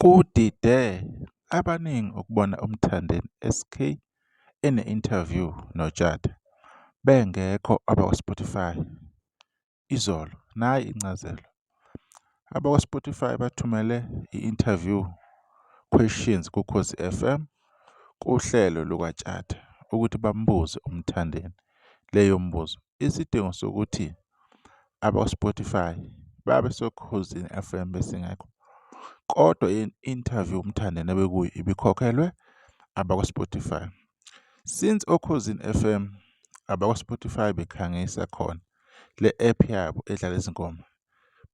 Kudide abaningi ukubona uMthandeni SK ene-interview noTshatha bengekho abakwaSpotify. Izolo nayi incazelo. AbakwaSpotify bathumele i-interview questions kuKhozi FM kuhlelo lukaTshatha ukuthi bambuze uMthandeni leyo mbuzo. Isidingo sokuthi abakwaSpotify babe seKhozini FM besingekho. Kodwa i-interview uMthandeni abekuyo ibikhokhelwe abakwaSpotify. Since oKhozini FM abakwaSpotify bekhangisa khona le app yabo edlala izingoma,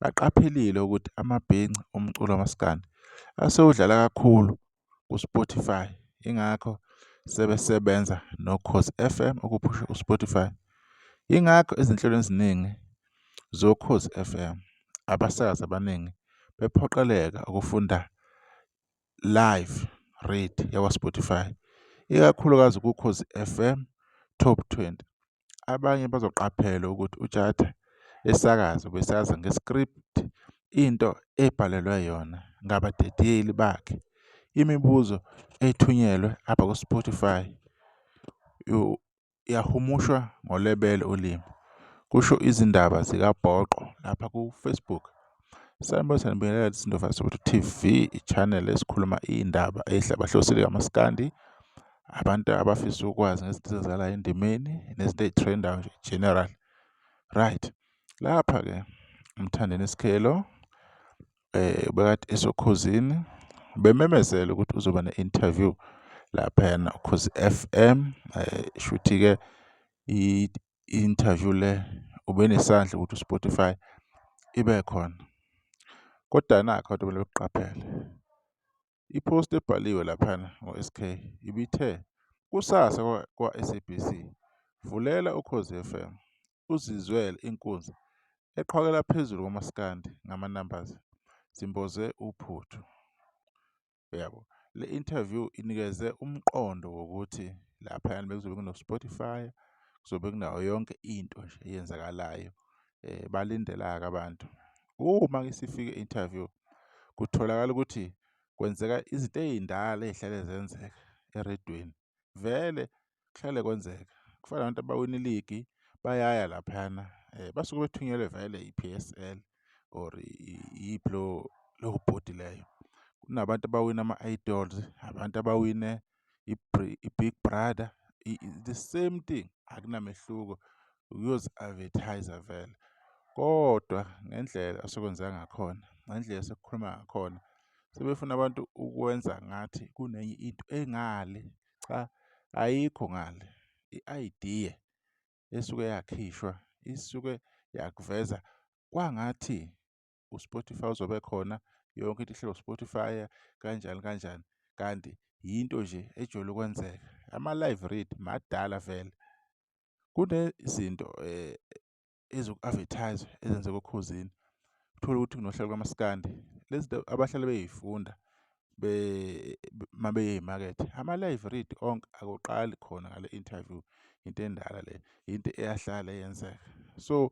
baqaphelile ukuthi amabhinca omculo wamaskandi asewudlala kakhulu kuSpotify. Ingakho sebesebenza noKhozi FM ukuphusha uSpotify. Ingakho ezinhlelweni eziningi zoKhozi FM abasakazi abaningi bephoqeleka ukufunda live read yakwaSpotify, ikakhulukazi kuKhozi FM Top 20. Abanye bazoqaphela ukuthi uTshatha esakaza ubesakaza ngescript, into ebhalelwe yona ngabadedeli bakhe. Imibuzo ethunyelwe apha kuSpotify yahumushwa ngolebele ulimi. Kusho izindaba zikaBhoqo lapha kuFacebook. Sanibingelela Sindova Soweto TV, i-channel esikhuluma iy'ndaba ey'hlabahlosile kamaskandi. Abantu abafisa ukwazi ngezinto ezenzakalayo endimeni nezinto ey'threndayo nje general. Right. Lapha-ke uMthandeni SK lo bekade esokhozini bememezela ukuthi uzoba ne-interview laphayana uKhozi FM. Shuthi-ke i-interview le ubenesandla ukuthi uSpotify ibe khona. Kodwa nakho abantu kumele bekuqaphele. I-post ebhaliwe laphana ngo-SK ibithe kusasa kwa-SABC, vulela uKhozi FM, uzizwele inkunzi eqhwakela phezulu komaskandi ngama-numbers, simboze uphuthu. Yabo, le interview inikeze umqondo wokuthi laphayana bekuzobe kunoSpotify, kuzobe kunayo yonke into nje eyenzakalayo. Balindela-ke abantu. Uma-ke sifike i-interview kutholakala ukuthi kwenzeka izinto ey'ndala ey'hlale zenzeka eredweni. Vele kuhlale kwenzeka. Kufana nabantu abawina iligi bayaya laphayana. Basuke bethunyelwe vele i-PSL or yiphi lowo bhodi leyo. Kunabantu abawina ama-idols, abantu abawine i-Big Brother, the same thing, akunamehluko, ukuyozi-advertise vele. Kodwa ngendlela osokwenzeka ngakhona, ngendlela esekukhuluma ngakhona, sebefuna abantu ukwenza ngathi kunenye into engale. Cha, ayikho ngale. I-idea esuke yakhishwa isuke yakuveza kwangathi uSpotify uzobe khona, yonke into ihlelwa uSpotify kanjani kanjani. Kanti yinto nje ejwayele ukwenzeka. Ama-live read madala vele. Kunezinto ezoku-advertise ezenzeka okhozini. Uthole ukuthi kunohlelo kamaskandi. Lezi zinto abahlale bey'funda mabeya ey'makethe. Ama-live read onke akuqali khona ngale interview. Into endala le, into eyahlala yenzeka. So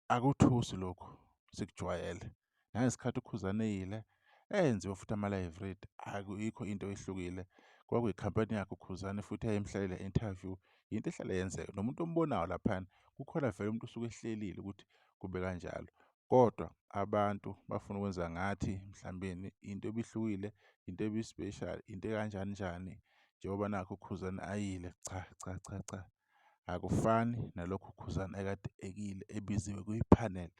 akuthusi lokhu, sikujwayele. Nangesikhathi uKhuzani eyile enziwa futhi ama-live read, akuyikho into ehlukile. Kwakuyikhampani yakhe uKhuzani futhi eyayimhlalela interview. Into ehlala yenzeka. Nomuntu ombonayo laphana kukhona vele umuntu usuke ehlelile ukuthi kube kanjalo. Kodwa abantu bafuna ukwenza ngathi mhlawumbe into ebihlukile, into ebi-special, into ekanjani njani. Njengoba nakho uKhuzani ayile. Cha, cha, cha, cha. Akufani nalokho uKhuzani ekade ekile ebiziwe kwi-panel,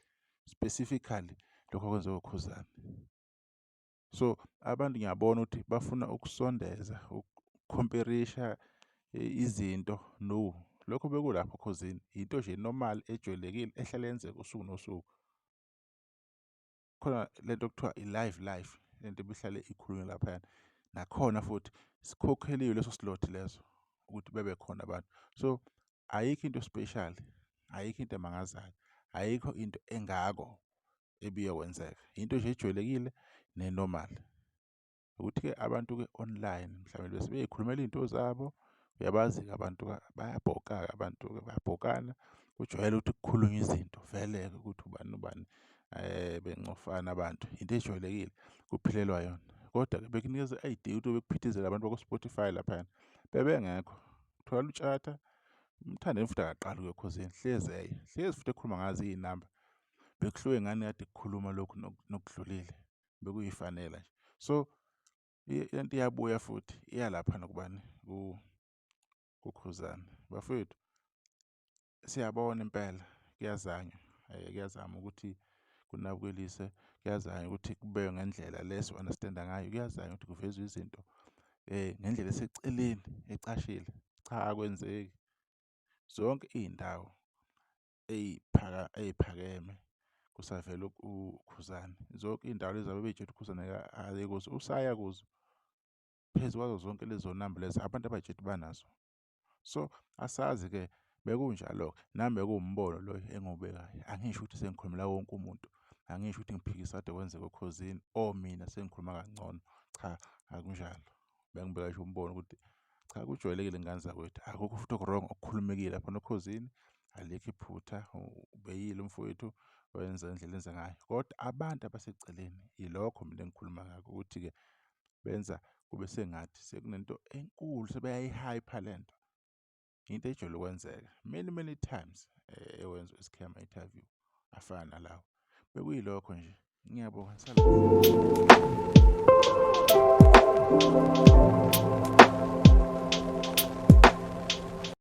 specifically lokho okwenziwa uKhuzani. So abantu ngiyabona ukuthi bafuna ukusondeza, ukukhomperisha izinto. No, lokho bekulapho Khozini into nje normal ejwayelekile ehlala yenzeka usuku nosuku. Khona lento okuthiwa i-live, lento ebihlale ikhulunywa laphayana. Nakhona futhi sikhokheliwe leso slot leso ukuthi bebe khona abantu. So ayikho into special, ayikho into emangazayo, ayikho into engako ebiyokwenzeka. Into nje ejwayelekile ne-normal. Ukuthi-ke abantu-ke online mhlawumbe bese beyikhulumela iy'nto zabo. Uyabazi-ke abantu bayabhoka-ke abantu-ke bayabhokana. Kujwayele ukuthi kukhulunywe izinto vele-ke ukuthi ubani nobani bencofana abantu. Into ejwayelekile kuphilelwa yona. Kodwa-ke bekunikeza i-idea ukuthi bekuphithizela abantu bakwa-Spotify laphayana bebengekho. Thola uTshatha, Mthandeni futhi akaqali Ekhosini, hlezi futhi ekhuluma ngazo iy'namba. Bekuhluke ngani kade kukhuluma lokhu nokudlulile, bekuyifanela nje. So lento iyabuya futhi iyalapha nokubani kuKhuzani. Bafowethu, siyabona impela kuyazanywa, kuyazama ukuthi kunabukelise, kuyazanywa ukuthi kubekwe ngendlela le si-understand-a ngayo, kuyazanywa ukuthi kuvezwe izinto ngendlela eseceleni ecashile. Cha, akwenzeki. Zonke iy'ndawo ey'phakeme kusavela uKhuzani. Zonke iy'ndawo lezi ababey'tshela uKhuzani aye kuzo, usaya kuzo. Phezu kwazo zonke lezo namba lezo abantu abay'tshela banazo. So asazi-ke bekunjalo-ke, nami bekuwumbono lo engiwubekayo. Angisho ukuthi sengikhulumela wonke umuntu, angisho ukuthi ngiphikisa kade kwenzeka Ekhosini mina sengikhuluma kangcono. Cha, akunjalo. Bengibeka nje umbono ukuthi cha, kujwayelekile ngane zakwethu, akukho futhi oku-wrong okukhulumekile lapha noKhosini, alikho iphutha. Ubeyile umfowethu, wenza indlela enza ngayo. Kodwa abantu abaseceleni yilokho mina engikhuluma ngakho ukuthi-ke benza kube sengathi sekunento enkulu, sebeyayi-hype-a lento. Into ejwayele ukwenzeka many times ewenzwa i-scammer interview afana nalawo. Bekuyilokho nje. Ngiyabonga.